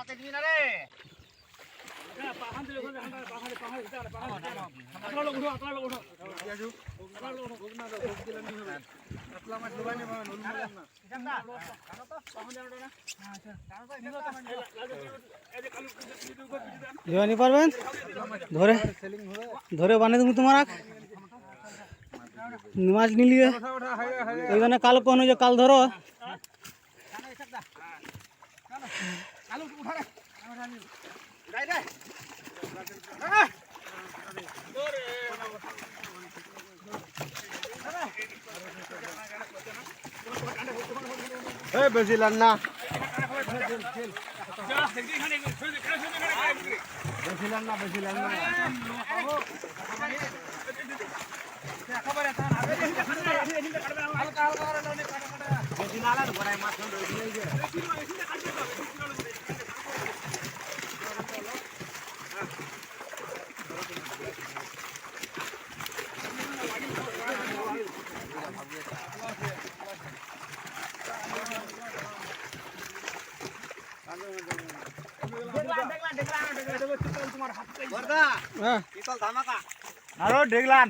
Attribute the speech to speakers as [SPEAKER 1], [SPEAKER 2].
[SPEAKER 1] হাতে দিবি না রে
[SPEAKER 2] নি পারবেন ধরে ধরে বানিয়ে তুমি তোমার মাছ নিলিয়ে ওইখানে কাল কোন যে কাল ধরো
[SPEAKER 1] বেশি লান না বেশি লান না
[SPEAKER 2] হ্যাঁ
[SPEAKER 1] আরো দেখলাম